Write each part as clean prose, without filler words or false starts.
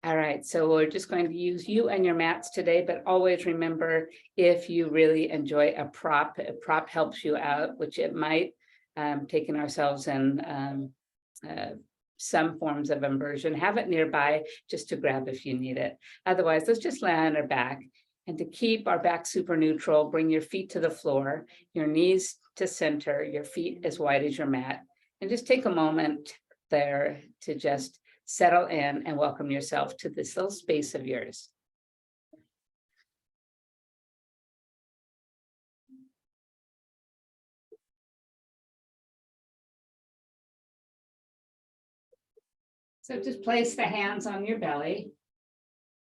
All right, so we're just going to use you and your mats today, but always remember, if you really enjoy a prop helps you out, which it might, taking ourselves in some forms of inversion, have it nearby just to grab if you need it. Otherwise, let's just lie on our back. And to keep our back super neutral, bring your feet to the floor, your knees to center, your feet as wide as your mat. And just take a moment there to just settle in and welcome yourself to this little space of yours. So just place the hands on your belly,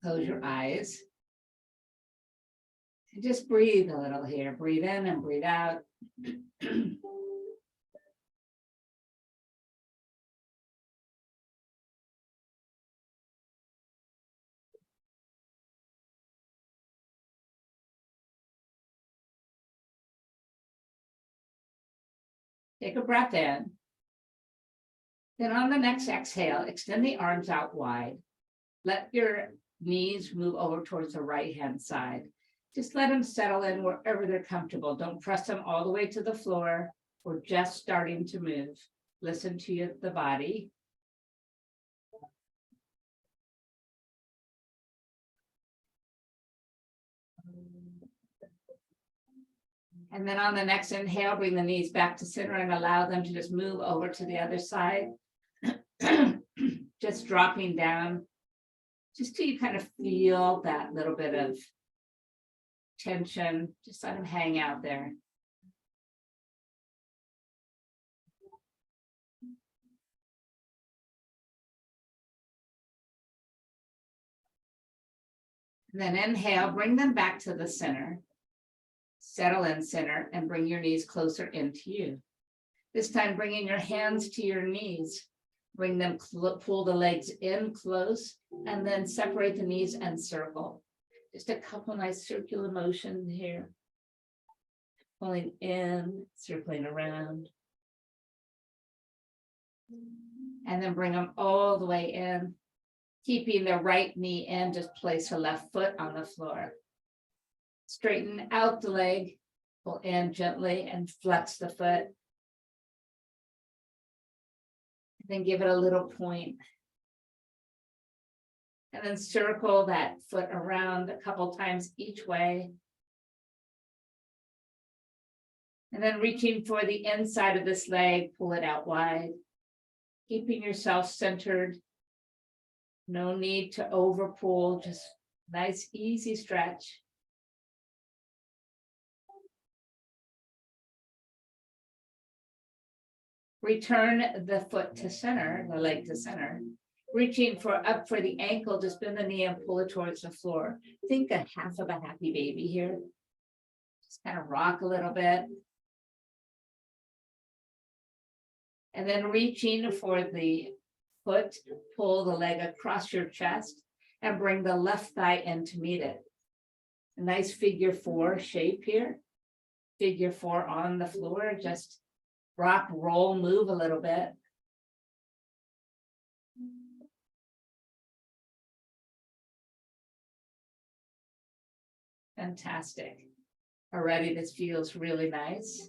close your eyes, and just breathe a little here. Breathe in and breathe out. Take a breath in. Then on the next exhale, extend the arms out wide. Let your knees move over towards the right-hand side. Just let them settle in wherever they're comfortable. Don't press them all the way to the floor. We're just starting to move. Listen to the body. And then on the next inhale, bring the knees back to center and allow them to just move over to the other side. Just dropping down, just till you kind of feel that little bit of tension. Just let them hang out there. And then inhale, bring them back to the center. Settle in center and bring your knees closer into you. This time, bringing your hands to your knees. Bring them, pull the legs in close, and then separate the knees and circle. Just a couple nice circular motions here. Pulling in, circling around. And then bring them all the way in. Keeping the right knee in, just place the left foot on the floor. Straighten out the leg, pull in gently and flex the foot. Then give it a little point. And then circle that foot around a couple times each way. And then reaching for the inside of this leg, pull it out wide. Keeping yourself centered. No need to over pull, just nice, easy stretch. Return the foot to center, the leg to center. Reaching up for the ankle, just bend the knee and pull it towards the floor. Think a half of a happy baby here. Just kind of rock a little bit. And then reaching for the foot, pull the leg across your chest and bring the left thigh in to meet it. A nice figure four shape here. Figure four on the floor, just rock, roll, move a little bit. Fantastic. Already this feels really nice.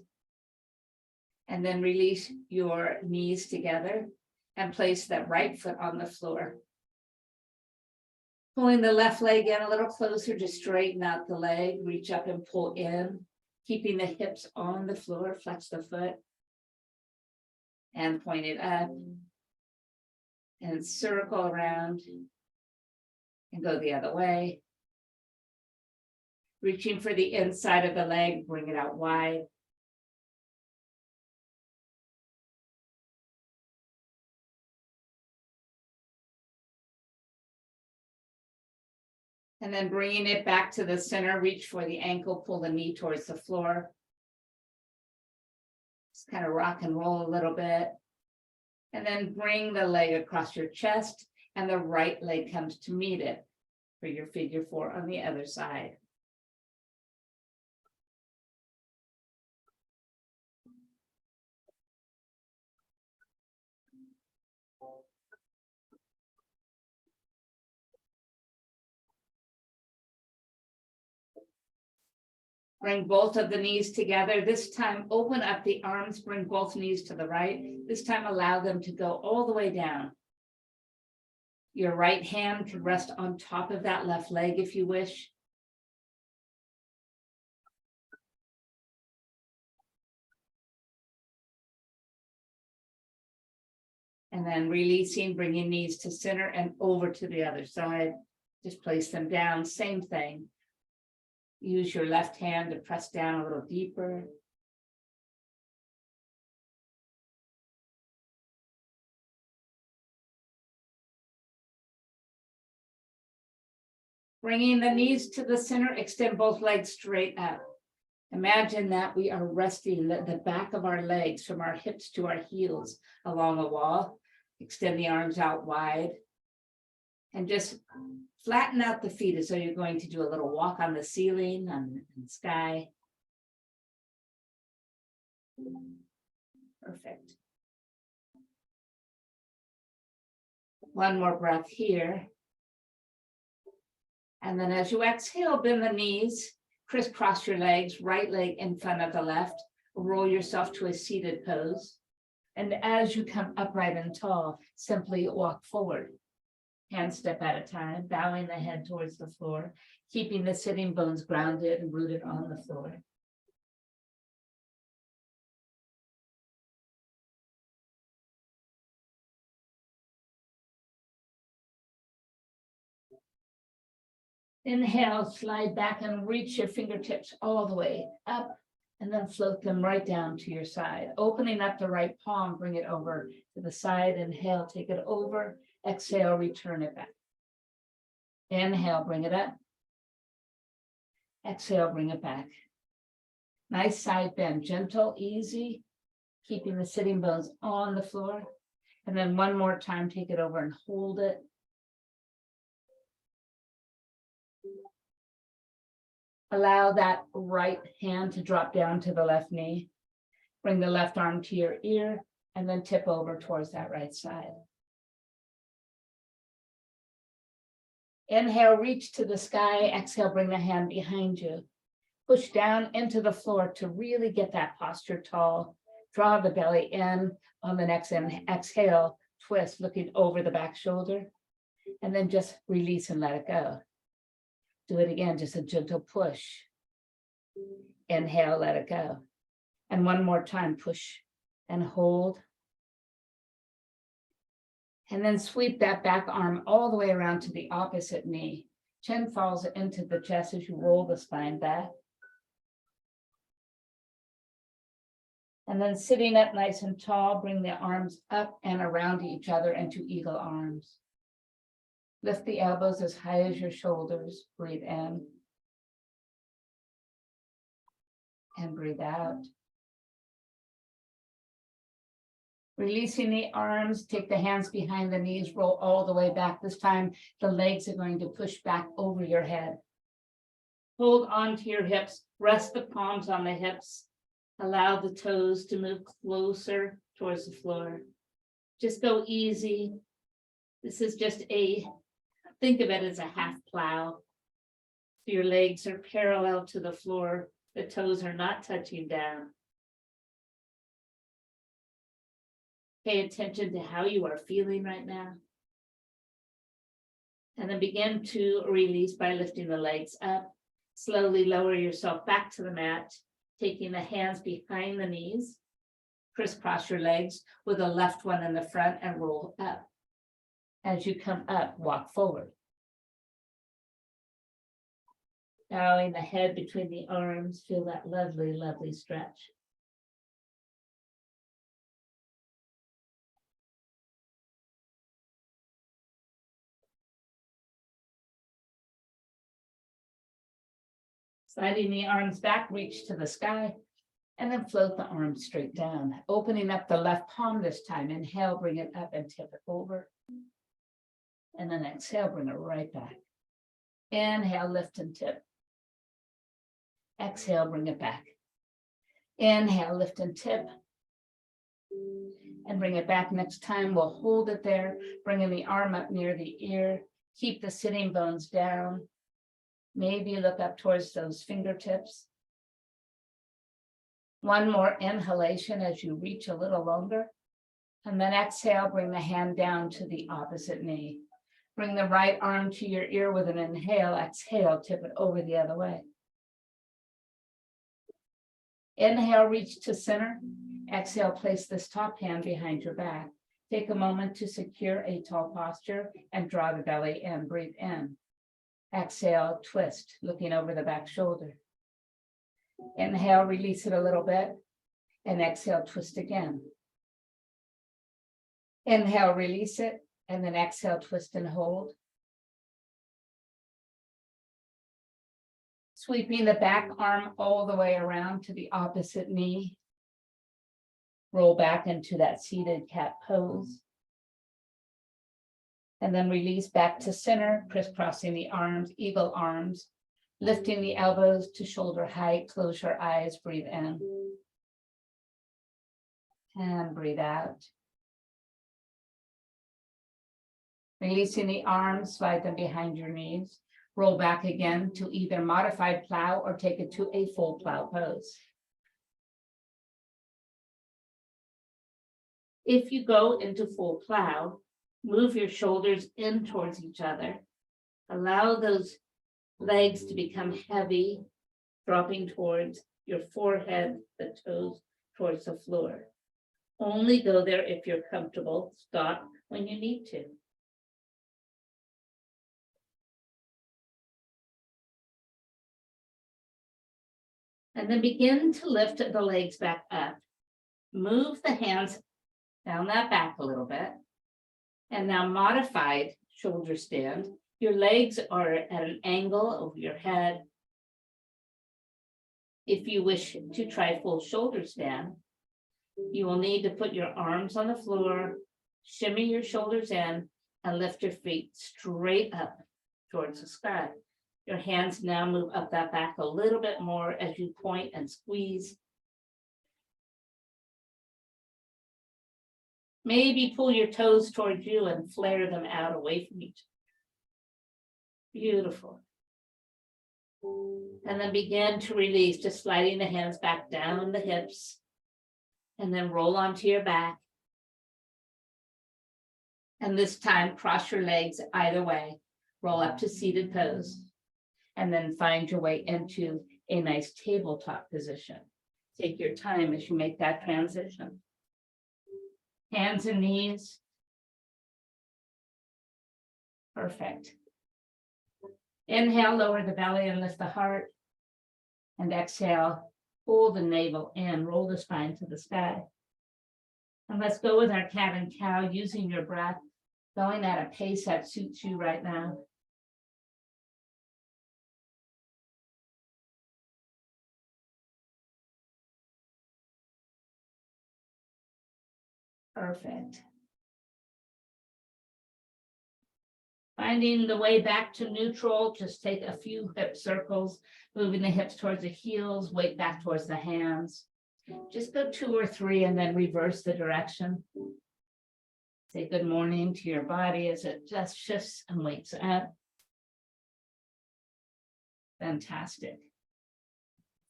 And then release your knees together and place that right foot on the floor. Pulling the left leg in a little closer to straighten out the leg, reach up and pull in, keeping the hips on the floor, flex the foot. And point it up. And circle around. And go the other way. Reaching for the inside of the leg, bring it out wide. And then bringing it back to the center, reach for the ankle, pull the knee towards the floor. Just kind of rock and roll a little bit. And then bring the leg across your chest and the right leg comes to meet it for your figure four on the other side. Bring both of the knees together. This time, open up the arms, bring both knees to the right. This time, allow them to go all the way down. Your right hand can rest on top of that left leg if you wish. And then releasing, bringing knees to center and over to the other side. Just place them down, same thing. Use your left hand to press down a little deeper. Bringing the knees to the center, extend both legs straight up. Imagine that we are resting the back of our legs from our hips to our heels along a wall. Extend the arms out wide. And just flatten out the feet as though you're going to do a little walk on the ceiling, on the sky. Perfect. One more breath here. And then as you exhale, bend the knees, crisscross your legs, right leg in front of the left, roll yourself to a seated pose. And as you come upright and tall, simply walk forward. Hand step at a time, bowing the head towards the floor, keeping the sitting bones grounded and rooted on the floor. Inhale, slide back and reach your fingertips all the way up, and then float them right down to your side. Opening up the right palm, bring it over to the side. Inhale, take it over. Exhale, return it back. Inhale, bring it up. Exhale, bring it back. Nice side bend, gentle, easy, keeping the sitting bones on the floor. And then one more time, take it over and hold it. Allow that right hand to drop down to the left knee. Bring the left arm to your ear and then tip over towards that right side. Inhale, reach to the sky. Exhale, bring the hand behind you. Push down into the floor to really get that posture tall. Draw the belly in on the next exhale, twist, looking over the back shoulder. And then just release and let it go. Do it again, just a gentle push. Inhale, let it go. And one more time, push and hold. And then sweep that back arm all the way around to the opposite knee. Chin falls into the chest as you roll the spine back. And then sitting up nice and tall, bring the arms up and around each other into eagle arms. Lift the elbows as high as your shoulders. Breathe in. And breathe out. Releasing the arms, take the hands behind the knees, roll all the way back. This time, the legs are going to push back over your head. Hold on to your hips, rest the palms on the hips. Allow the toes to move closer towards the floor. Just go easy. This is just think of it as a half plow. So your legs are parallel to the floor. The toes are not touching down. Pay attention to how you are feeling right now. And then begin to release by lifting the legs up. Slowly lower yourself back to the mat, taking the hands behind the knees. Crisscross your legs with the left one in the front and roll up. As you come up, walk forward. Bowing the head between the arms, feel that lovely, lovely stretch. Sliding the arms back, reach to the sky, and then float the arms straight down. Opening up the left palm this time. Inhale, bring it up and tip it over. And then exhale, bring it right back. Inhale, lift and tip. Exhale, bring it back. Inhale, lift and tip. And bring it back. Next time, we'll hold it there, bringing the arm up near the ear. Keep the sitting bones down. Maybe look up towards those fingertips. One more inhalation as you reach a little longer. And then exhale, bring the hand down to the opposite knee. Bring the right arm to your ear with an inhale. Exhale, tip it over the other way. Inhale, reach to center. Exhale, place this top hand behind your back. Take a moment to secure a tall posture and draw the belly in. Breathe in. Exhale, twist, looking over the back shoulder. Inhale, release it a little bit. And exhale, twist again. Inhale, release it. And then exhale, twist and hold. Sweeping the back arm all the way around to the opposite knee. Roll back into that seated cat pose. And then release back to center, crisscrossing the arms, eagle arms, lifting the elbows to shoulder height. Close your eyes, breathe in. And breathe out. Releasing the arms, slide them behind your knees. Roll back again to either modified plow or take it to a full plow pose. If you go into full plow, move your shoulders in towards each other. Allow those legs to become heavy, dropping towards your forehead, the toes towards the floor. Only go there if you're comfortable. Stop when you need to. And then begin to lift the legs back up. Move the hands down that back a little bit. And now modified shoulder stand. Your legs are at an angle over your head. If you wish to try full shoulder stand, you will need to put your arms on the floor, shimmy your shoulders in, and lift your feet straight up towards the sky. Your hands now move up that back a little bit more as you point and squeeze. Maybe pull your toes towards you and flare them out away from each other. Beautiful. And then begin to release, just sliding the hands back down the hips. And then roll onto your back. And this time, cross your legs either way. Roll up to seated pose. And then find your way into a nice tabletop position. Take your time as you make that transition. Hands and knees. Perfect. Inhale, lower the belly and lift the heart. And exhale, pull the navel in, roll the spine to the sky. And let's go with our cat and cow, using your breath, going at a pace that suits you right now. Perfect. Finding the way back to neutral, just take a few hip circles, moving the hips towards the heels, weight back towards the hands. Just go 2 or 3 and then reverse the direction. Say good morning to your body as it just shifts and wakes up. Fantastic.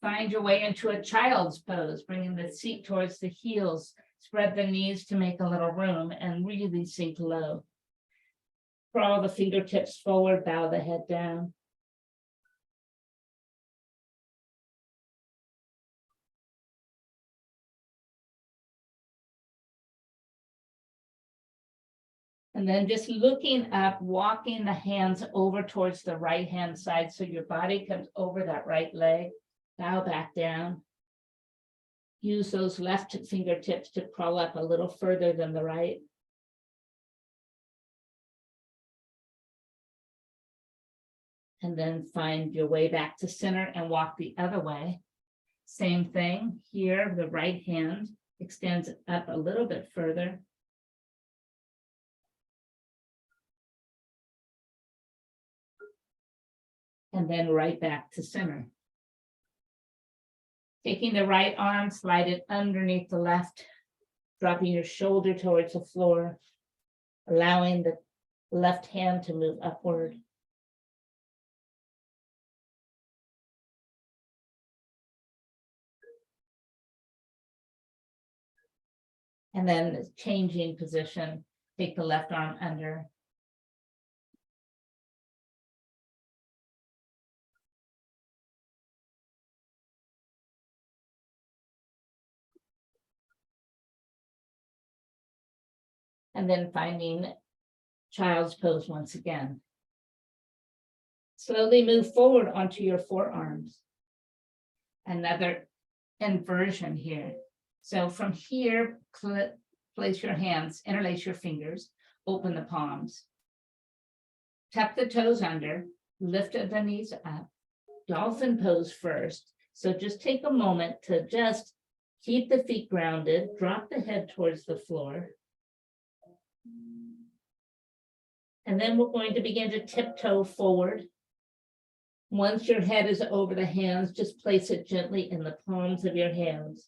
Find your way into a child's pose, bringing the seat towards the heels. Spread the knees to make a little room and really sink low. Crawl the fingertips forward, bow the head down. And then just looking up, walking the hands over towards the right hand side so your body comes over that right leg. Bow back down. Use those left fingertips to crawl up a little further than the right. And then find your way back to center and walk the other way. Same thing here, the right hand extends up a little bit further. And then right back to center. Taking the right arm, slide it underneath the left, dropping your shoulder towards the floor, allowing the left hand to move upward. And then changing position, take the left arm under. And then finding child's pose once again. Slowly move forward onto your forearms. Another inversion here. So from here, place your hands, interlace your fingers, open the palms. Tuck the toes under, lift the knees up. Dolphin pose first. So just take a moment to just keep the feet grounded, drop the head towards the floor. And then we're going to begin to tiptoe forward. Once your head is over the hands, just place it gently in the palms of your hands.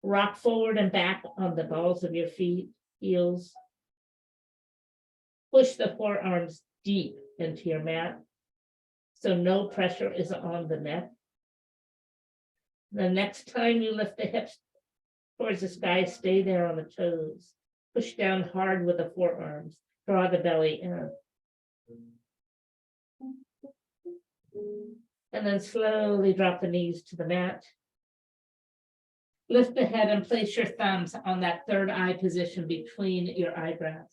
Rock forward and back on the balls of your feet, heels. Push the forearms deep into your mat, so no pressure is on the neck. The next time you lift the hips towards the sky, stay there on the toes. Push down hard with the forearms. Draw the belly in. And then slowly drop the knees to the mat. Lift the head and place your thumbs on that third eye position between your eyebrows.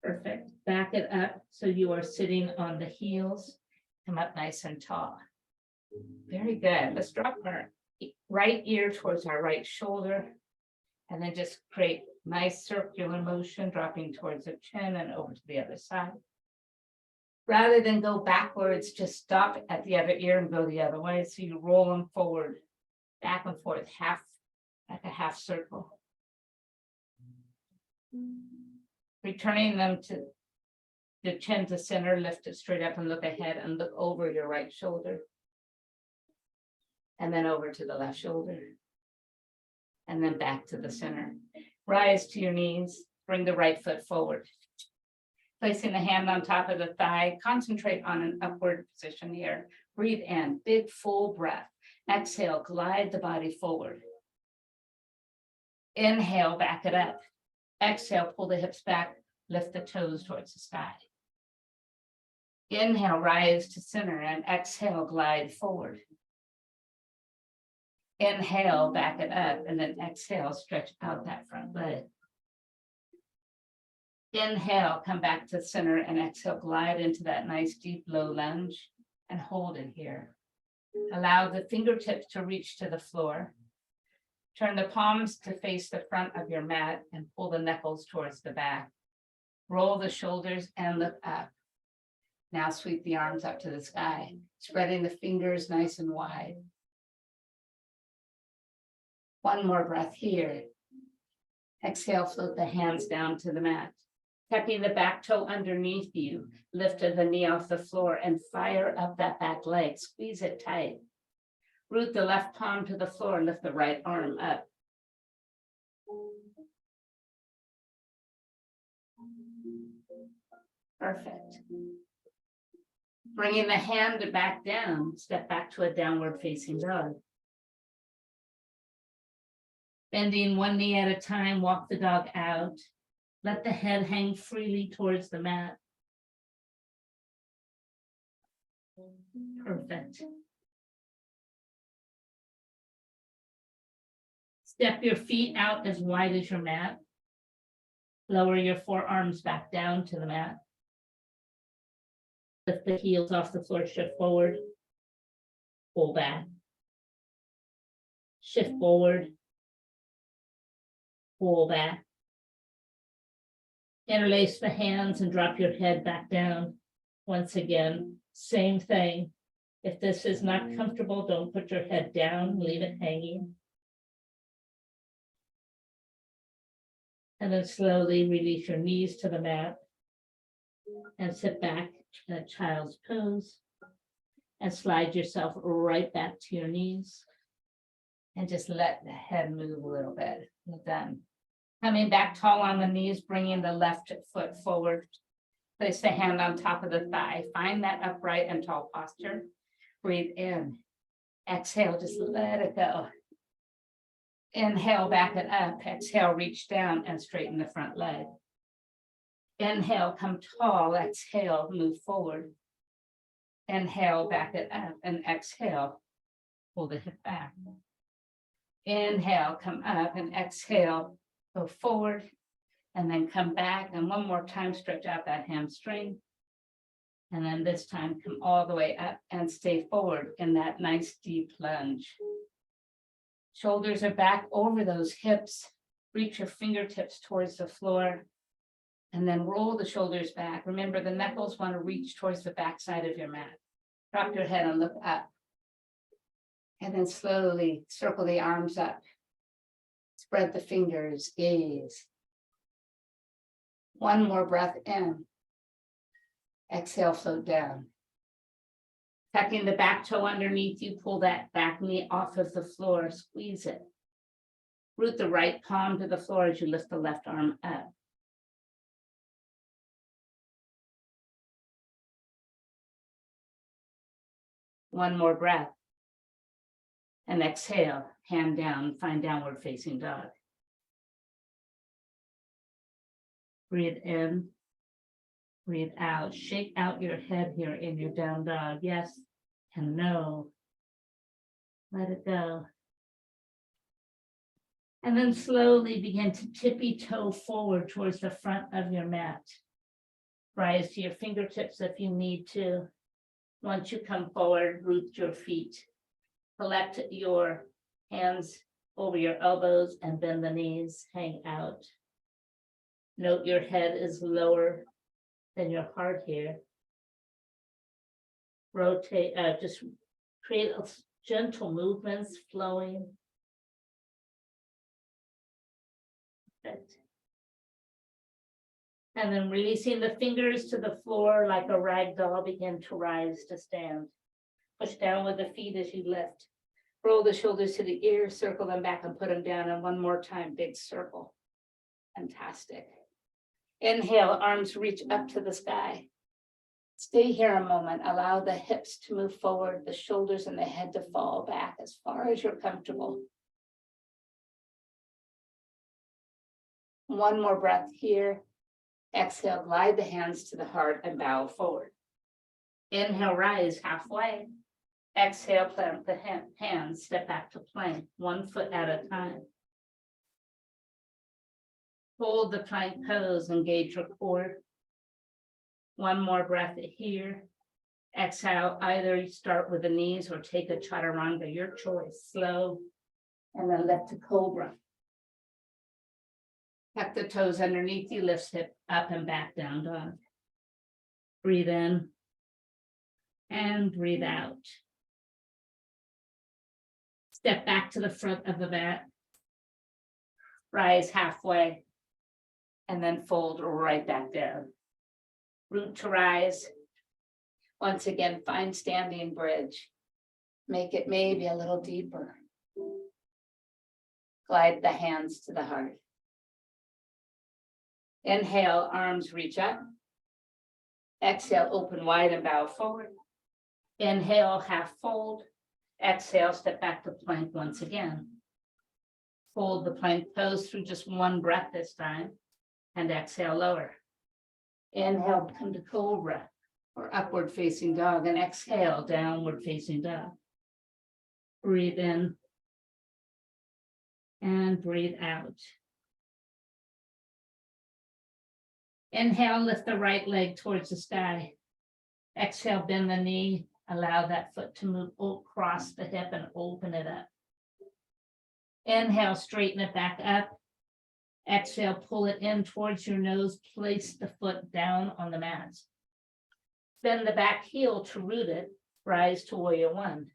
Perfect. Back it up so you are sitting on the heels. Come up nice and tall. Very good. Let's drop our right ear towards our right shoulder. And then just create nice circular motion, dropping towards the chin and over to the other side. Rather than go backwards, just stop at the other ear and go the other way. So you roll them forward, back and forth, like a half circle. Returning them to the chin to center, lift it straight up and look ahead and look over your right shoulder. And then over to the left shoulder. And then back to the center. Rise to your knees, bring the right foot forward. Placing the hand on top of the thigh, concentrate on an upward position here. Breathe in, big full breath. Exhale, glide the body forward. Inhale, back it up. Exhale, pull the hips back, lift the toes towards the sky. Inhale, rise to center, and exhale, glide forward. Inhale, back it up, and then exhale, stretch out that front leg. Inhale, come back to center, and exhale, glide into that nice deep low lunge, and hold it here. Allow the fingertips to reach to the floor. Turn the palms to face the front of your mat and pull the knuckles towards the back. Roll the shoulders and look up. Now sweep the arms up to the sky, spreading the fingers nice and wide. One more breath here. Exhale, float the hands down to the mat. Tucking the back toe underneath you, lift the knee off the floor and fire up that back leg. Squeeze it tight. Root the left palm to the floor, lift the right arm up. Perfect. Bringing the hand back down, step back to a downward facing dog. Bending one knee at a time, walk the dog out. Let the head hang freely towards the mat. Perfect. Step your feet out as wide as your mat. Lower your forearms back down to the mat. Lift the heels off the floor, shift forward. Pull back. Shift forward. Pull back. Interlace the hands and drop your head back down. Once again, same thing. If this is not comfortable, don't put your head down, leave it hanging. And then slowly release your knees to the mat and sit back in a child's pose and slide yourself right back to your knees and just let the head move a little bit. You're done. Coming back tall on the knees, bringing the left foot forward. Place the hand on top of the thigh. Find that upright and tall posture. Breathe in. Exhale, just let it go. Inhale, back it up. Exhale, reach down and straighten the front leg. Inhale, come tall. Exhale, move forward. Inhale, back it up, and exhale, pull the hip back. Inhale, come up, and exhale, go forward, and then come back, and one more time, stretch out that hamstring. And then this time, come all the way up and stay forward in that nice deep lunge. Shoulders are back over those hips. Reach your fingertips towards the floor. And then roll the shoulders back. Remember, the knuckles want to reach towards the backside of your mat. Drop your head and look up. And then slowly circle the arms up. Spread the fingers, gaze. One more breath in. Exhale, float down. Tucking the back toe underneath you, pull that back knee off of the floor, squeeze it. Root the right palm to the floor as you lift the left arm up. One more breath. And exhale, hand down, find downward facing dog. Breathe in, breathe out. Shake out your head here in your down dog. Yes and no. Let it go. And then slowly begin to tippy toe forward towards the front of your mat. Rise to your fingertips if you need to. Once you come forward, root your feet. Collect your hands over your elbows and bend the knees, hang out. Note your head is lower than your heart here. Rotate, just create gentle movements flowing. Perfect. And then releasing the fingers to the floor like a rag doll, begin to rise to stand. Push down with the feet as you lift. Roll the shoulders to the ears, circle them back and put them down. And one more time, big circle. Fantastic. Inhale, arms reach up to the sky. Stay here a moment. Allow the hips to move forward, the shoulders and the head to fall back as far as you're comfortable. One more breath here. Exhale, glide the hands to the heart and bow forward. Inhale, rise halfway. Exhale, plant the hands, step back to plank, 1 foot at a time. Hold the plank pose, engage your core. One more breath here. Exhale, either you start with the knees or take a chaturanga, your choice, slow, and then lift to cobra. Tuck the toes underneath you, lift hip up and back down dog. Breathe in and breathe out. Step back to the front of the mat. Rise halfway and then fold right back down. Root to rise. Once again, find standing bridge. Make it maybe a little deeper. Glide the hands to the heart. Inhale, arms reach up. Exhale, open wide and bow forward. Inhale, half fold. Exhale, step back to plank once again. Hold the plank pose through just one breath this time. And exhale, lower. Inhale, come to cobra or upward facing dog. And exhale, downward facing dog. Breathe in. And breathe out. Inhale, lift the right leg towards the sky. Exhale, bend the knee. Allow that foot to move across the hip and open it up. Inhale, straighten it back up. Exhale, pull it in towards your nose. Place the foot down on the mat. Bend the back heel to root it. Rise to warrior one.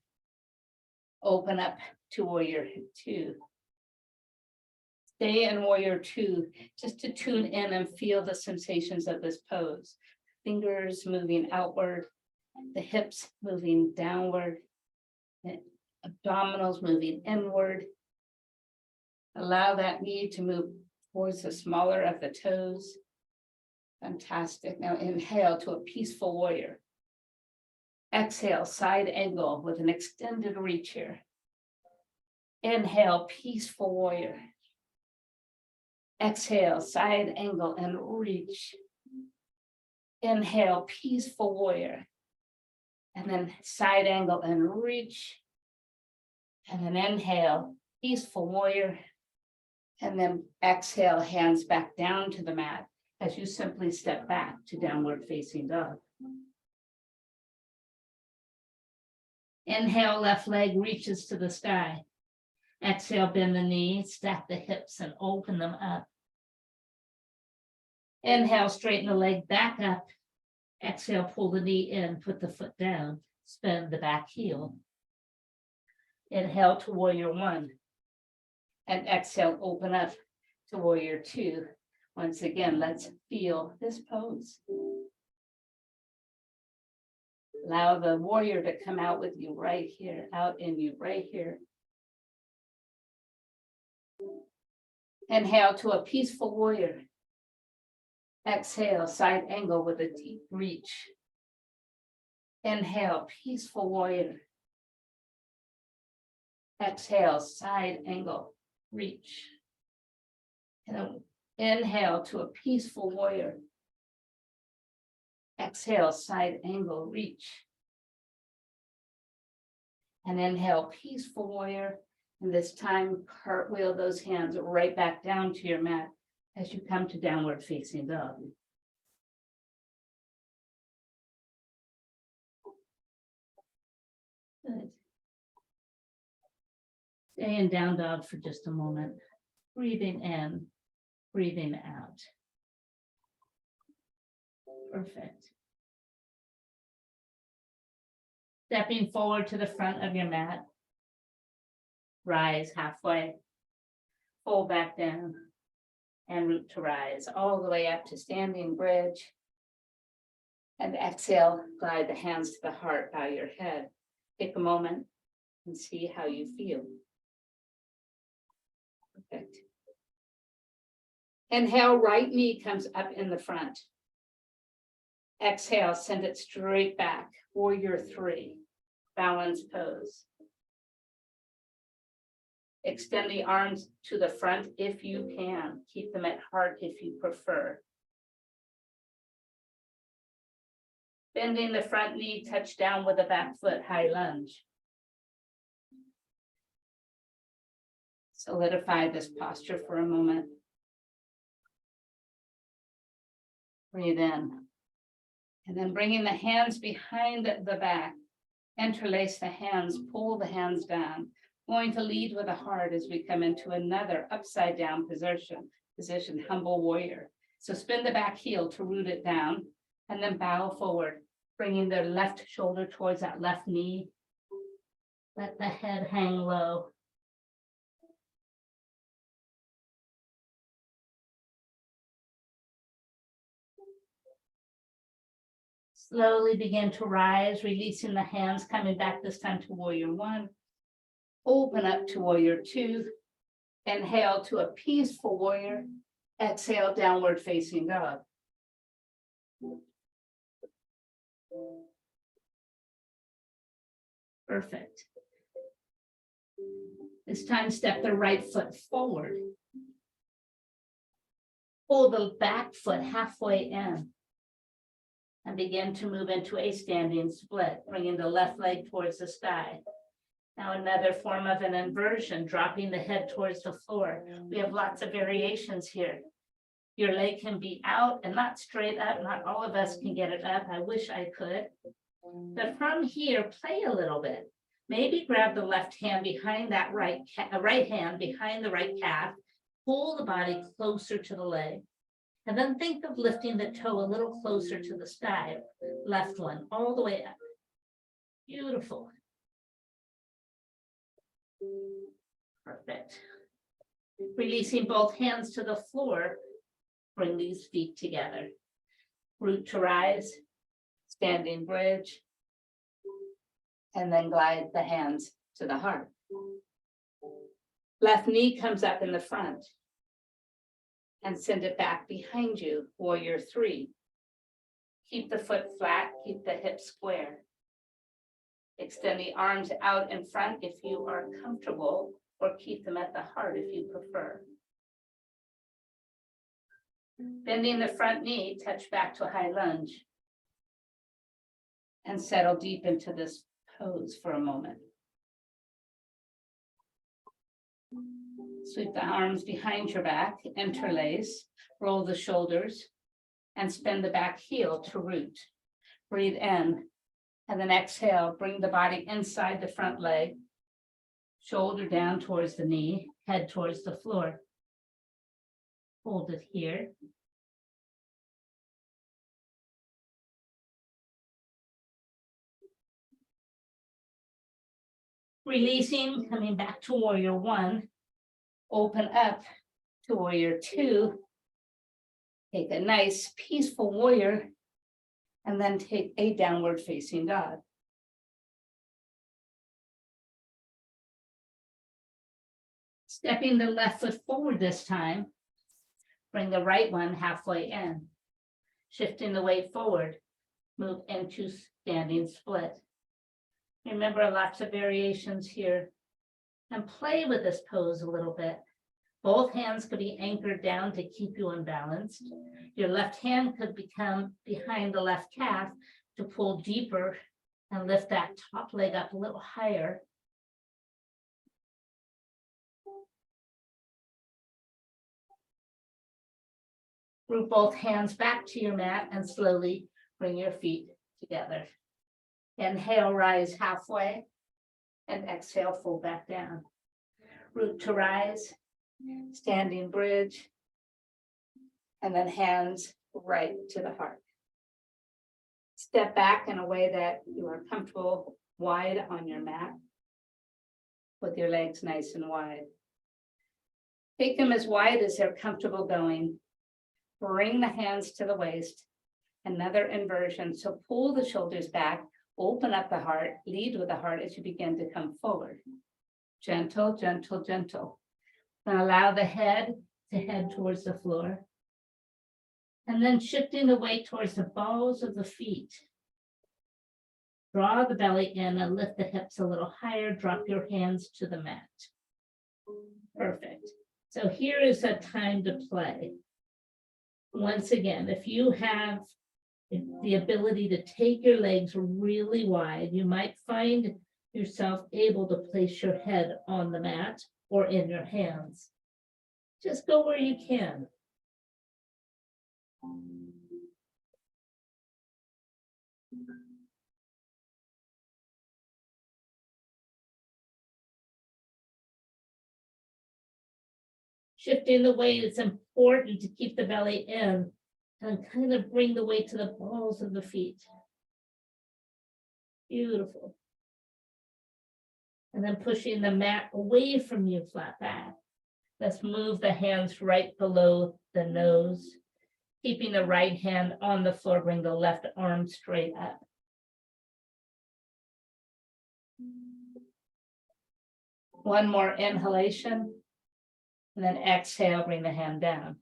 Open up to warrior two. Stay in warrior two, just to tune in and feel the sensations of this pose. Fingers moving outward, the hips moving downward, the abdominals moving inward. Allow that knee to move towards the smaller of the toes. Fantastic. Now inhale to a peaceful warrior. Exhale, side angle with an extended reach here. Inhale, peaceful warrior. Exhale, side angle and reach. Inhale, peaceful warrior. And then side angle and reach. And then inhale, peaceful warrior. And then exhale, hands back down to the mat as you simply step back to downward facing dog. Inhale, left leg reaches to the sky. Exhale, bend the knee, stack the hips and open them up. Inhale, straighten the leg back up. Exhale, pull the knee in, put the foot down, spin the back heel. Inhale to warrior one. And exhale, open up to warrior two. Once again, let's feel this pose. Allow the warrior to come out with you right here, out in you right here. Inhale to a peaceful warrior. Exhale, side angle with a deep reach. Inhale, peaceful warrior. Exhale, side angle, reach. And inhale to a peaceful warrior. Exhale, side angle, reach. And inhale, peaceful warrior. And this time, cartwheel those hands right back down to your mat as you come to downward facing dog. Good. Stay in down dog for just a moment. Breathing in, breathing out. Perfect. Stepping forward to the front of your mat. Rise halfway. Fold back down. And root to rise all the way up to standing bridge. And exhale, glide the hands to the heart, bow your head. Take a moment and see how you feel. Perfect. Inhale, right knee comes up in the front. Exhale, send it straight back. Warrior three, balance pose. Extend the arms to the front if you can. Keep them at heart if you prefer. Bending the front knee, touch down with the back foot, high lunge. Solidify this posture for a moment. Breathe in. And then bringing the hands behind the back, interlace the hands, pull the hands down. Going to lead with the heart as we come into another upside down position, humble warrior. So spin the back heel to root it down and then bow forward, bringing the left shoulder towards that left knee. Let the head hang low. Slowly begin to rise, releasing the hands, coming back this time to warrior one. Open up to warrior two. Inhale to a peaceful warrior. Exhale, downward facing dog. Perfect. This time, step the right foot forward. Pull the back foot halfway in. And begin to move into a standing split, bringing the left leg towards the sky. Now another form of an inversion, dropping the head towards the floor. We have lots of variations here. Your leg can be out and not straight up. Not all of us can get it up. I wish I could. But from here, play a little bit. Maybe grab the left hand behind that right hand behind the right calf. Pull the body closer to the leg. And then think of lifting the toe a little closer to the sky. Left one, all the way up. Beautiful. Perfect. Releasing both hands to the floor. Bring these feet together. Root to rise. Standing bridge. And then glide the hands to the heart. Left knee comes up in the front. and send it back behind you, warrior three. Keep the foot flat, keep the hips square. Extend the arms out in front if you are comfortable, or keep them at the heart if you prefer. Bending the front knee, touch back to a high lunge. And settle deep into this pose for a moment. Sweep the arms behind your back, interlace, roll the shoulders, and spin the back heel to root. Breathe in, and then exhale, bring the body inside the front leg, shoulder down towards the knee, head towards the floor. Hold it here. Releasing, coming back to warrior one, open up to warrior two, take a nice peaceful warrior, and then take a downward facing dog. Stepping the left foot forward this time, bring the right one halfway in. Shifting the weight forward, move into standing split. Remember, lots of variations here. And play with this pose a little bit. Both hands could be anchored down to keep you unbalanced. Your left hand could become behind the left calf to pull deeper and lift that top leg up a little higher. Root both hands back to your mat and slowly bring your feet together. Inhale, rise halfway, and exhale, fold back down. Root to rise, standing bridge, and then hands right to the heart. Step back in a way that you are comfortable, wide on your mat, with your legs nice and wide. Take them as wide as they're comfortable going. Bring the hands to the waist. Another inversion, so pull the shoulders back, open up the heart, lead with the heart as you begin to come forward. Gentle, gentle, gentle. And allow the head to head towards the floor. And then shifting the weight towards the balls of the feet. Draw the belly in and lift the hips a little higher. Drop your hands to the mat. Perfect. So here is a time to play. Once again, if you have the ability to take your legs really wide, you might find yourself able to place your head on the mat or in your hands. Just go where you can. Shifting the weight, it's important to keep the belly in and kind of bring the weight to the balls of the feet. Beautiful. And then pushing the mat away from you, flat back. Let's move the hands right below the nose. Keeping the right hand on the floor, bring the left arm straight up. One more inhalation. And then exhale, bring the hand down.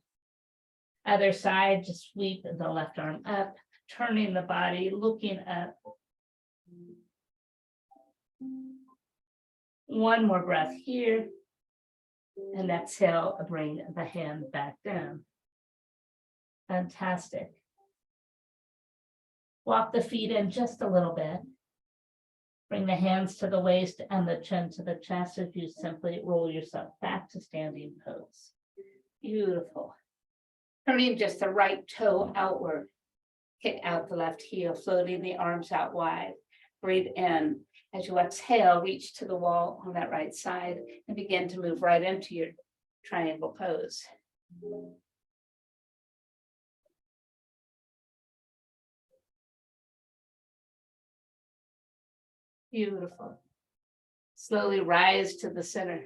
Other side, just sweep the left arm up, turning the body, looking up. One more breath here. And exhale, bring the hand back down. Fantastic. Walk the feet in just a little bit. Bring the hands to the waist and the chin to the chest as you simply roll yourself back to standing pose. Beautiful. Turning just the right toe outward. Kick out the left heel, floating the arms out wide. Breathe in. As you exhale, reach to the wall on that right side and begin to move right into your triangle pose. Beautiful. Slowly rise to the center.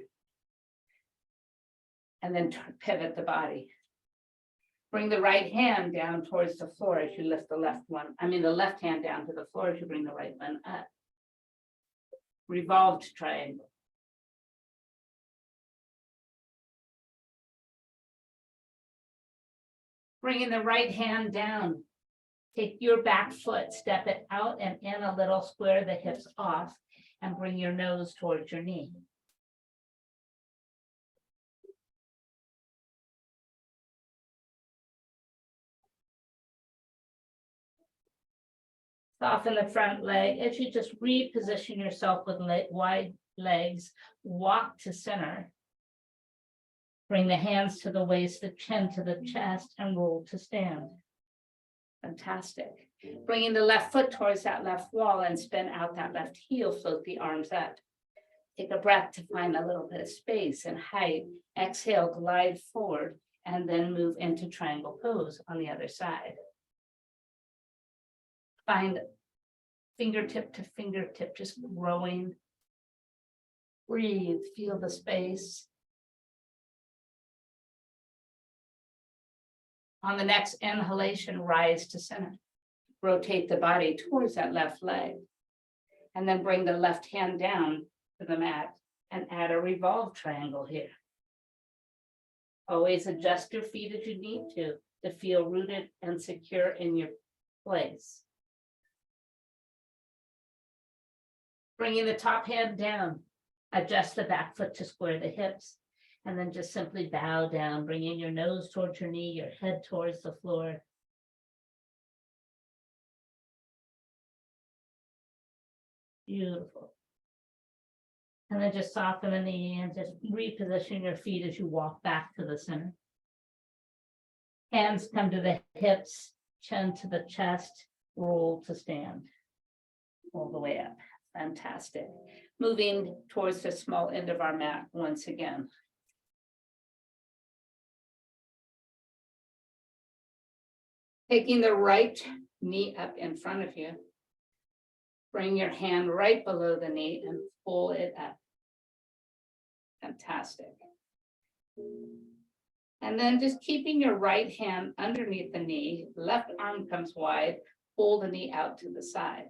And then pivot the body. Bring the right hand down towards the floor as you lift the the left hand down to the floor as you bring the right one up. Revolved triangle. Bringing the right hand down. Take your back foot, step it out and in a little, square the hips off, and bring your nose towards your knee. Soften the front leg as you just reposition yourself with wide legs. Walk to center. Bring the hands to the waist, the chin to the chest, and roll to stand. Fantastic. Bringing the left foot towards that left wall and spin out that left heel, float the arms up. Take a breath to find a little bit of space and height. Exhale, glide forward, and then move into triangle pose on the other side. Find fingertip to fingertip, just growing. Breathe, feel the space. On the next inhalation, rise to center. Rotate the body towards that left leg. And then bring the left hand down to the mat and add a revolve triangle here. Always adjust your feet as you need to feel rooted and secure in your place. Bringing the top hand down, adjust the back foot to square the hips. And then just simply bow down, bringing your nose towards your knee, your head towards the floor. Beautiful. And then just soften the knee and just reposition your feet as you walk back to the center. Hands come to the hips, chin to the chest, roll to stand. All the way up. Fantastic. Moving towards the small end of our mat once again. Taking the right knee up in front of you. Bring your hand right below the knee and pull it up. Fantastic. And then just keeping your right hand underneath the knee, left arm comes wide, pull the knee out to the side.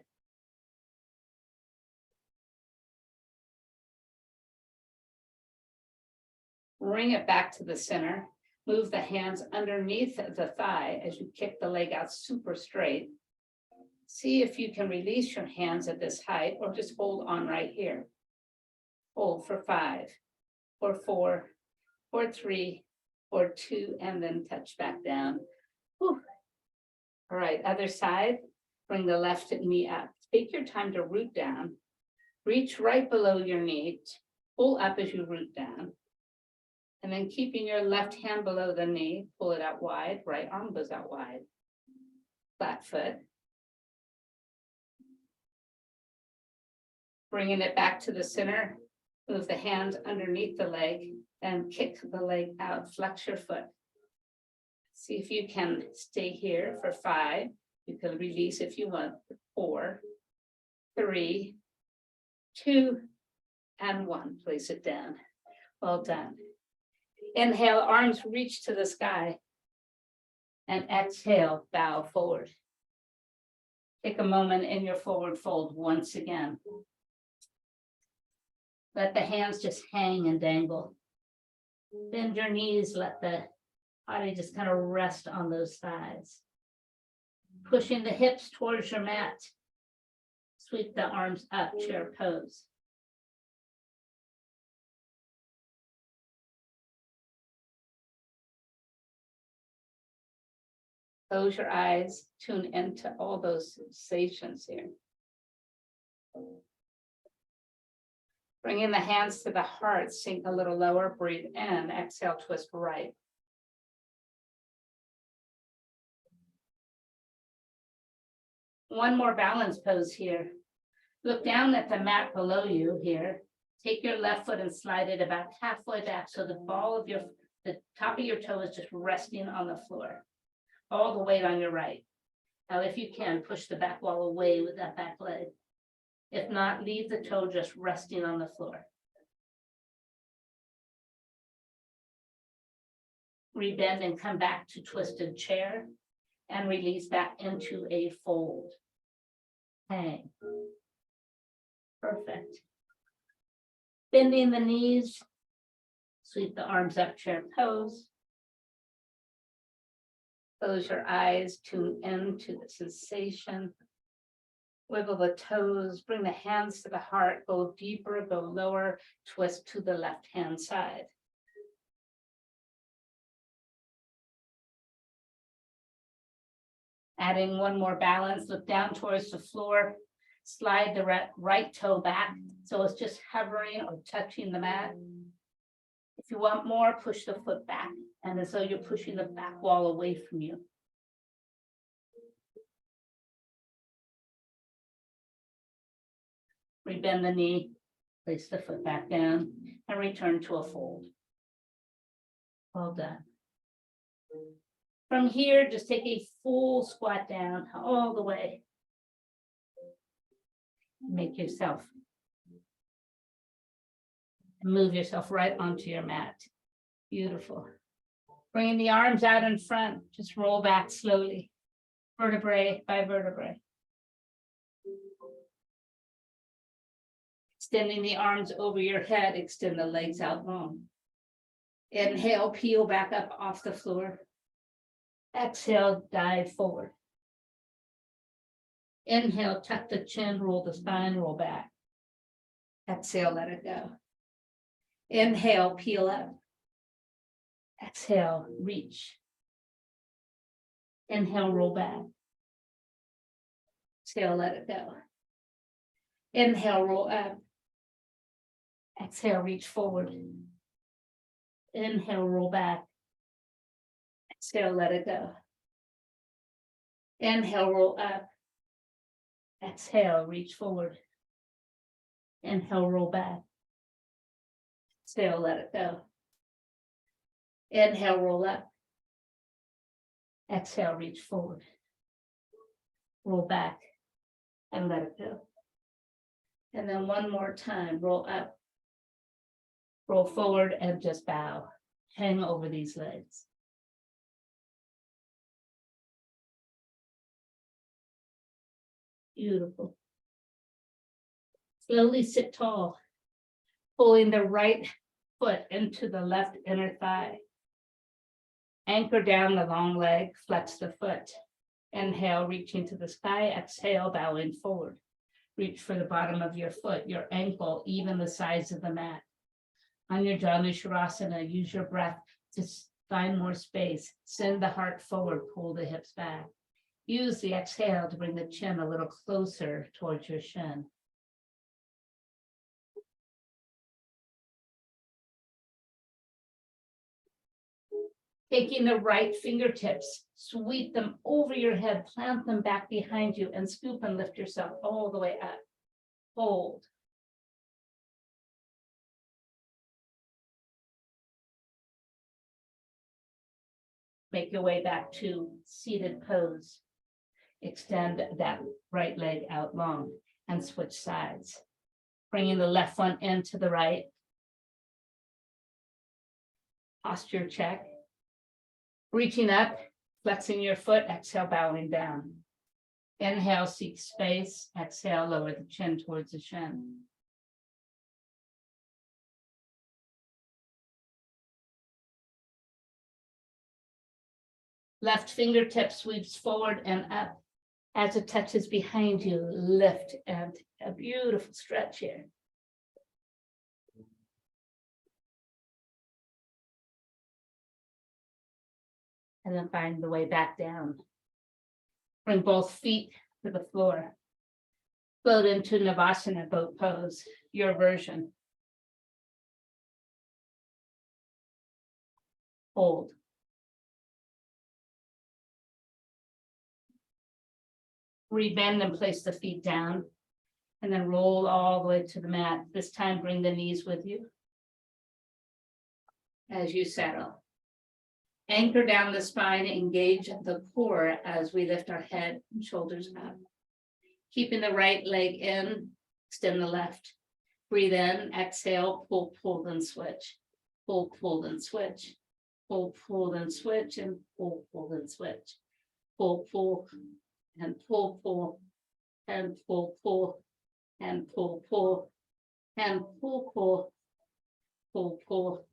Bring it back to the center. Move the hands underneath the thigh as you kick the leg out super straight. See if you can release your hands at this height or just hold on right here. Hold for 5, for 4, for 3, for 2, and then touch back down. Whew. All right, other side. Bring the left knee up. Take your time to root down. Reach right below your knee. Pull up as you root down. And then keeping your left hand below the knee, pull it out wide, right arm goes out wide. Flat foot. Bringing it back to the center, move the hands underneath the leg and kick the leg out, flex your foot. See if you can stay here for 5. You can release if you want, 4, 3, 2, and 1. Place it down. Well done. Inhale, arms reach to the sky. And exhale, bow forward. Take a moment in your forward fold once again. Let the hands just hang and dangle. Bend your knees, let the body just kind of rest on those thighs. Pushing the hips towards your mat. Sweep the arms up, chair pose. Close your eyes, tune into all those sensations here. Bringing the hands to the heart, sink a little lower, breathe in, exhale, twist right. One more balance pose here. Look down at the mat below you here. Take your left foot and slide it about halfway back so the the top of your toe is just resting on the floor. All the weight on your right. Now, if you can, push the back wall away with that back leg. If not, leave the toe just resting on the floor. Rebend and come back to twisted chair and release back into a fold. Hang. Perfect. Bending the knees, sweep the arms up, chair pose. Close your eyes, tune into the sensation. Wiggle the toes, bring the hands to the heart, go deeper, go lower, twist to the left-hand side. Adding one more balance, look down towards the floor, slide the right toe back, so it's just hovering or touching the mat. If you want more, push the foot back, and as though you're pushing the back wall away from you. Rebend the knee, place the foot back down, and return to a fold. Well done. From here, just take a full squat down all the way. Make yourself, move yourself right onto your mat. Beautiful. Bringing the arms out in front, just roll back slowly, vertebrae by vertebrae. Extending the arms over your head, extend the legs out long. Inhale, peel back up off the floor. Exhale, dive forward. Inhale, tuck the chin, roll the spine, roll back. Exhale, let it go. Inhale, peel up. Exhale, reach. Inhale, roll back. Exhale, let it go. Inhale, roll up. Exhale, reach forward. Inhale, roll back. Exhale, let it go. Inhale, roll up. Exhale, reach forward. Inhale, roll back. Exhale, let it go. Inhale, roll up. Exhale, reach forward. Roll back and let it go. And then one more time, roll up. Roll forward and just bow. Hang over these legs. Beautiful. Slowly sit tall, pulling the right foot into the left inner thigh. Anchor down the long leg, flex the foot. Inhale, reaching to the sky. Exhale, bowing forward. Reach for the bottom of your foot, your ankle, even the size of the mat. On your Janushirasana, use your breath to find more space. Send the heart forward, pull the hips back. Use the exhale to bring the chin a little closer towards your shin. Taking the right fingertips, sweep them over your head, plant them back behind you, and scoop and lift yourself all the way up. Hold. Make your way back to seated pose. Extend that right leg out long and switch sides. Bringing the left one into the right. Posture check. Reaching up, flexing your foot, exhale, bowing down. Inhale, seek space. Exhale, lower the chin towards the shin. Left fingertip sweeps forward and up. As it touches behind you, lift, and a beautiful stretch here. And then find the way back down. Bring both feet to the floor. Float into Navasana, boat pose, your version. Hold. Rebend and place the feet down. And then roll all the way to the mat. This time, bring the knees with you. As you settle. Anchor down the spine, engage the core as we lift our head and shoulders up. Keeping the right leg in, extend the left. Breathe in, exhale, pull, pull, then switch. Pull, pull, then switch. Pull, pull, then switch, and pull, pull, then switch. Pull, pull, and pull, pull, and pull, pull, and pull, pull, and pull, pull, pull, pull,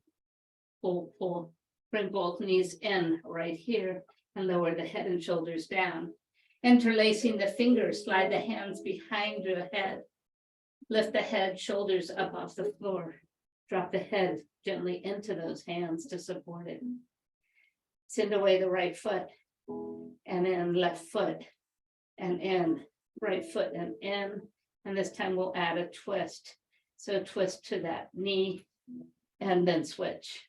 pull, pull. Bring both knees in right here. and lower the head and shoulders down. Interlacing the fingers, slide the hands behind the head. Lift the head, shoulders up off the floor. Drop the head gently into those hands to support it. Send away the right foot, and in left foot, and in right foot, and in. And this time we'll add a twist. So twist to that knee, and then switch,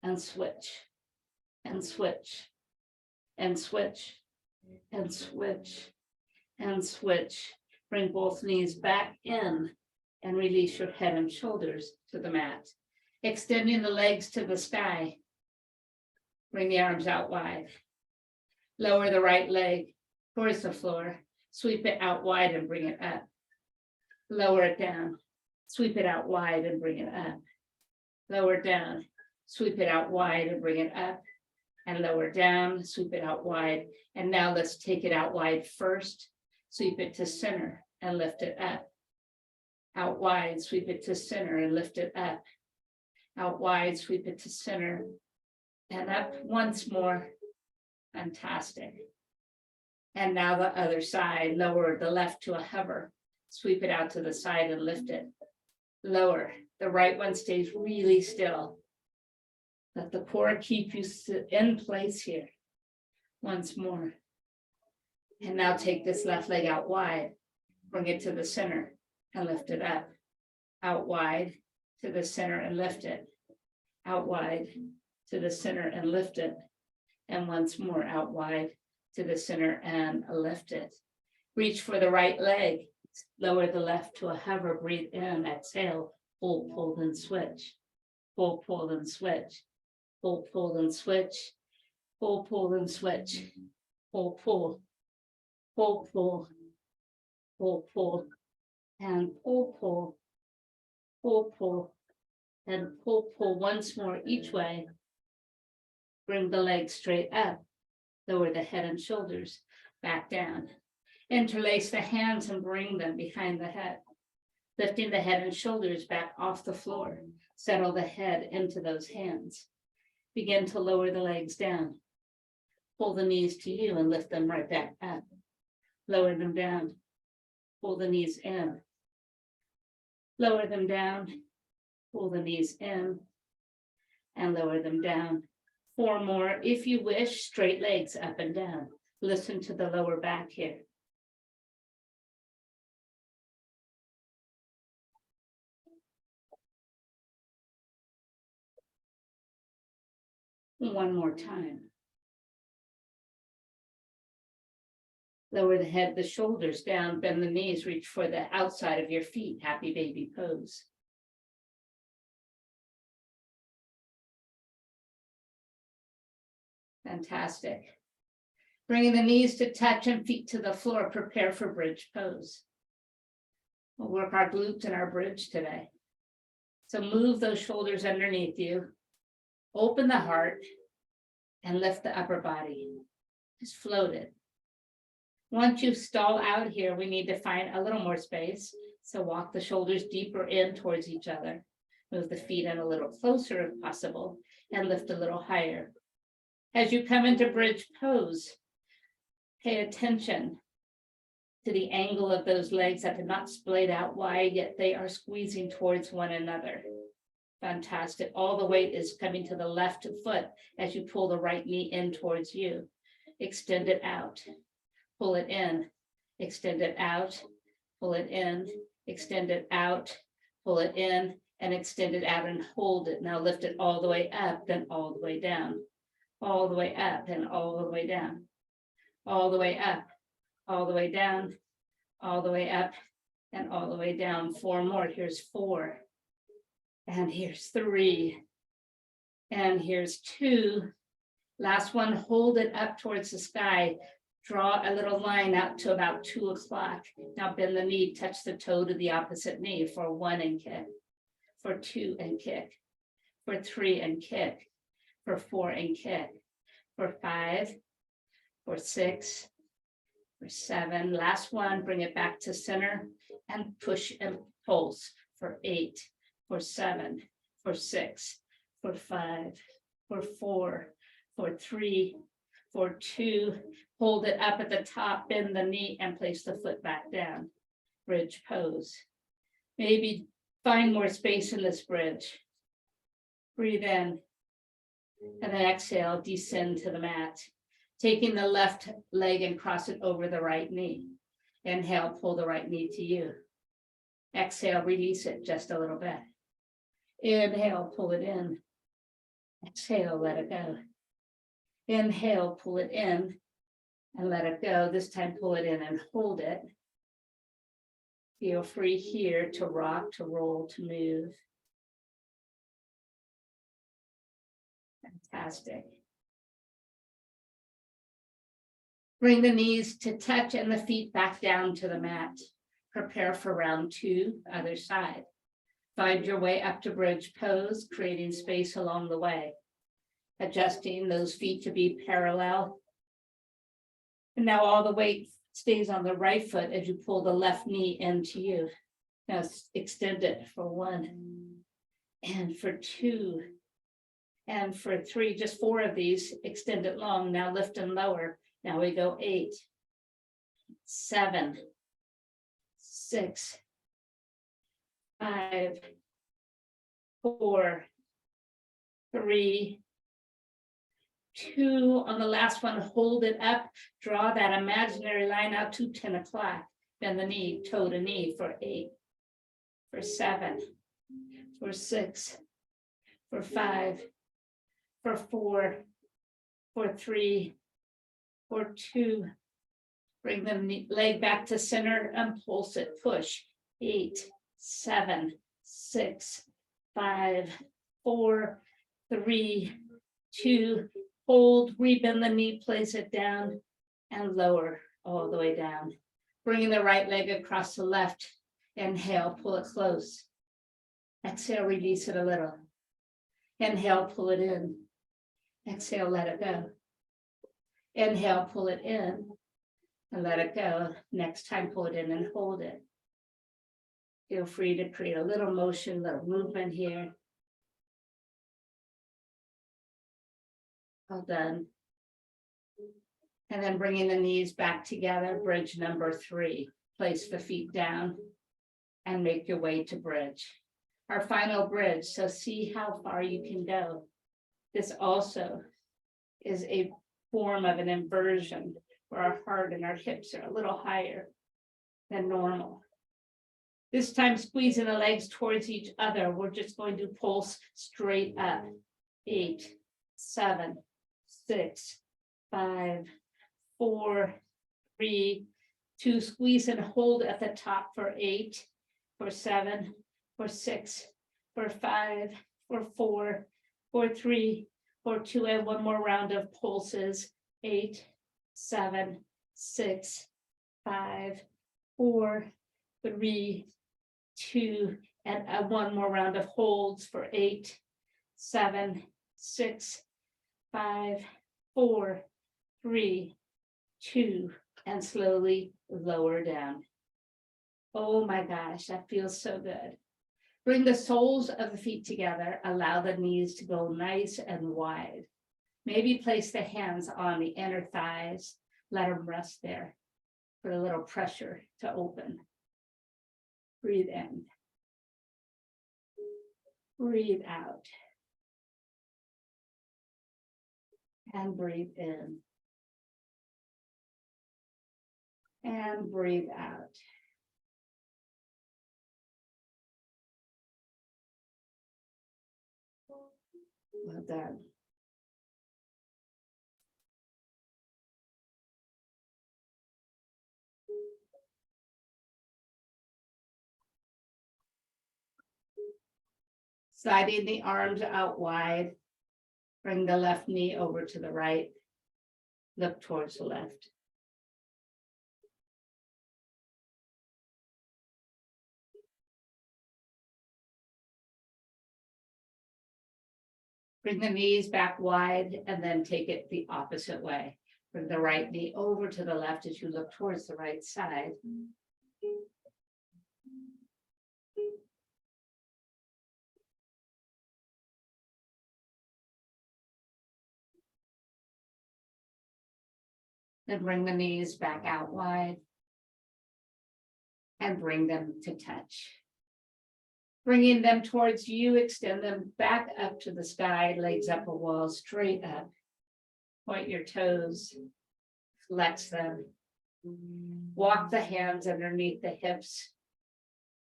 and switch, and switch, and switch, and switch, and switch. Bring both knees back in and release your head and shoulders to the mat. Extending the legs to the sky. Bring the arms out wide. Lower the right leg towards the floor. Sweep it out wide and bring it up. Lower it down. Sweep it out wide and bring it up. Lower down. Sweep it out wide and bring it up. And lower down. Sweep it out wide. And now let's take it out wide first. Sweep it to center and lift it up. Out wide, sweep it to center and lift it up. Out wide, sweep it to center and up once more. Fantastic. And now the other side, lower the left to a hover. Sweep it out to the side and lift it. Lower. The right one stays really still. Let the core keep you in place here. Once more. And now take this left leg out wide. Bring it to the center and lift it up. Out wide to the center and lift it. Out wide to the center and lift it. And once more out wide to the center and lift it. Reach for the right leg. Lower the left to a hover. Breathe in, exhale. Pull, pull, then switch. Pull, pull, then switch. Pull, pull, then switch. Pull, pull, then switch. Pull, pull. Pull, pull. Pull, pull. And pull, pull. Pull, pull. And pull, pull once more each way. Bring the legs straight up. Lower the head and shoulders back down. Interlace the hands and bring them behind the head. Lifting the head and shoulders back off the floor. Settle the head into those hands. Begin to lower the legs down. Pull the knees to you and lift them right back up. Lower them down. Pull the knees in. Lower them down. Pull the knees in. And lower them down. 4 more. If you wish, straight legs up and down. Listen to the lower back here. One more time. Lower the head, the shoulders down, bend the knees, reach for the outside of your feet, happy baby pose. Fantastic. Bringing the knees to touch and feet to the floor, prepare for bridge pose. We'll work our glutes and our bridge today. So move those shoulders underneath you, open the heart, and lift the upper body. Just float it. Once you stall out here, we need to find a little more space. So walk the shoulders deeper in towards each other. Move the feet in a little closer if possible, and lift a little higher. As you come into bridge pose, pay attention to the angle of those legs that are not splayed out wide, yet they are squeezing towards one another. Fantastic. All the weight is coming to the left foot as you pull the right knee in towards you. Extend it out. Pull it in. Extend it out. Pull it in. Extend it out. Pull it in and extend it out and hold it. Now lift it all the way up, then all the way down. All the way up and all the way down. All the way up, all the way down, all the way up, and all the way down. 4 more. Here's 4. And here's 3. And here's 2. Last one, hold it up towards the sky. Draw a little line out to about 2 o'clock. Now bend the knee, touch the toe to the opposite knee for 1 and kick. For 2 and kick. For 3 and kick. For 4 and kick. For 5. For 6. For 7. Last one, bring it back to center and push and pulse. For 8. For 7. For 6. For 5. For 4. For 3. For 2, hold it up at the top, bend the knee and place the foot back down. Bridge pose. Maybe find more space in this bridge. Breathe in. And then exhale, descend to the mat. Taking the left leg and cross it over the right knee. Inhale, pull the right knee to you. Exhale, release it just a little bit. Inhale, pull it in. Exhale, let it go. Inhale, pull it in and let it go. This time, pull it in and hold it. Feel free here to rock, to roll, to move. Fantastic. Bring the knees to touch and the feet back down to the mat. Prepare for round 2, other side. Find your way up to bridge pose, creating space along the way. Adjusting those feet to be parallel. And now all the weight stays on the right foot as you pull the left knee into you. Now extend it for 1, and for 2, and for 3, just 4 of these, extend it long. Now lift and lower. Now we go 8, 7, 6, 5, 4, 3, 2. On the last one, hold it up. Draw that imaginary line out to 10 o'clock. Bend the knee, toe to knee for 8, for 7, for 6, for 5, for 4, for 3, for 2. Bring the leg back to center and pulse it. Push. 8, 7, 6, 5, 4, 3, 2. Hold, rebend the knee, place it down, and lower all the way down. Bringing the right leg across the left. Inhale, pull it close. Exhale, release it a little. Inhale, pull it in. Exhale, let it go. Inhale, pull it in and let it go. Next time, pull it in and hold it. Feel free to create a little motion, little movement here. Well done. And then bringing the knees back together, bridge number 3. Place the feet down and make your way to bridge. Our final bridge, so see how far you can go. This also is a form of an inversion where our heart and our hips are a little higher than normal. This time, squeezing the legs towards each other, we're just going to pulse straight up. 8, 7, 6, 5, 4, 3, 2. Squeeze and hold at the top for 8, for 7, for 6, for 5, for 4, for 3, for 2, and 1 more round of pulses. 8, 7, 6, 5, 4, 3, 2, and 1 more round of holds for 8, 7, 6, 5, 4, 3, 2, and slowly lower down. Oh my gosh, that feels so good. Bring the soles of the feet together. Allow the knees to go nice and wide. Maybe place the hands on the inner thighs. Let them rest there. Put a little pressure to open. Breathe in. Breathe out. And breathe in. And breathe out. Well done. Sliding the arms out wide. Bring the left knee over to the right. Look towards the left. Bring the knees back wide and then take it the opposite way. Bring the right knee over to the left as you look towards the right side. And bring the knees back out wide. And bring them to touch. Bringing them towards you, extend them back up to the sky, legs up a wall, straight up. Point your toes, flex them. Walk the hands underneath the hips,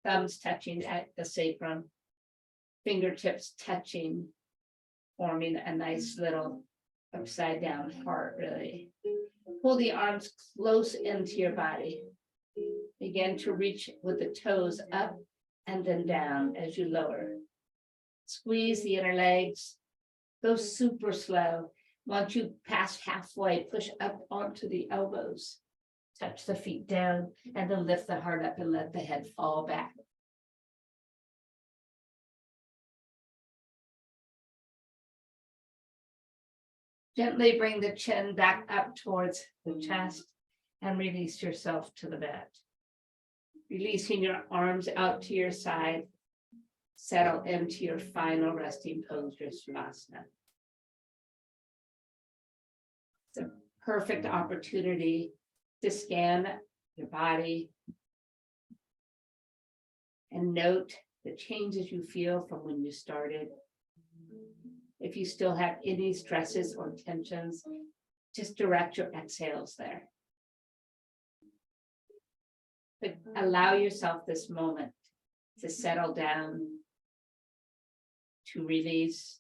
thumbs touching at the sacrum, fingertips touching, forming a nice little upside down heart, really. Pull the arms close into your body. Begin to reach with the toes up and then down as you lower. Squeeze the inner legs. Go super slow. Once you pass halfway, push up onto the elbows. Touch the feet down and then lift the heart up and let the head fall back. Gently bring the chin back up towards the chest and release yourself to the bed. Releasing your arms out to your side, settle into your final resting pose, your Svanasana. It's a perfect opportunity to scan your body and note the changes you feel from when you started. If you still have any stresses or tensions, just direct your exhales there. But allow yourself this moment to settle down, to release,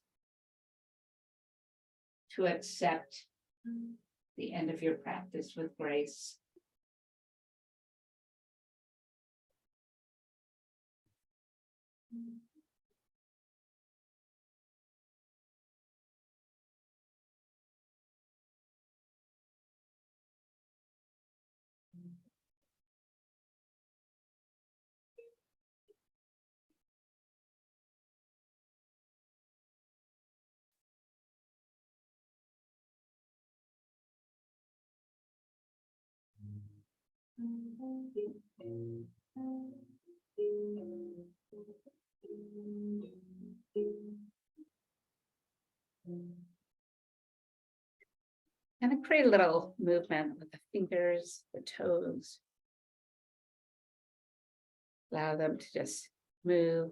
to accept the end of your practice with grace. And a pretty little movement with the fingers, the toes. Allow them to just move.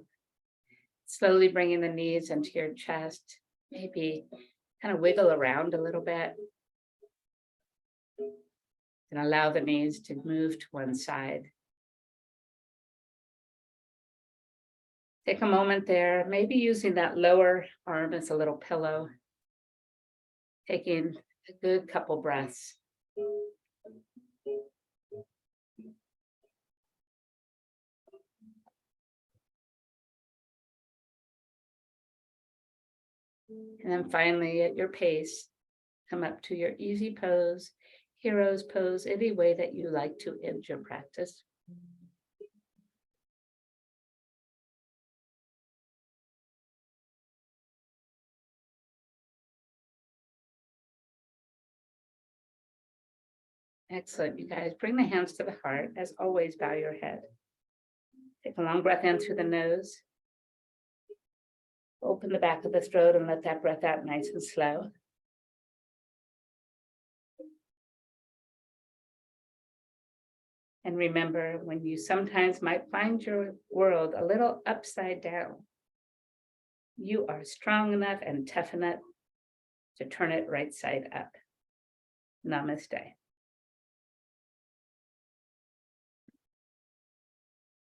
Slowly bringing the knees into your chest. Maybe kind of wiggle around a little bit. And allow the knees to move to one side. Take a moment there, maybe using that lower arm as a little pillow. Taking a good couple breaths. And then finally, at your pace, come up to your easy pose, hero's pose, any way that you like to end your practice. Excellent, you guys. Bring the hands to the heart. As always, bow your head. Take a long breath in through the nose. Open the back of the throat and let that breath out nice and slow. And remember, when you sometimes might find your world a little upside down, you are strong enough and tough enough to turn it right side up. Namaste.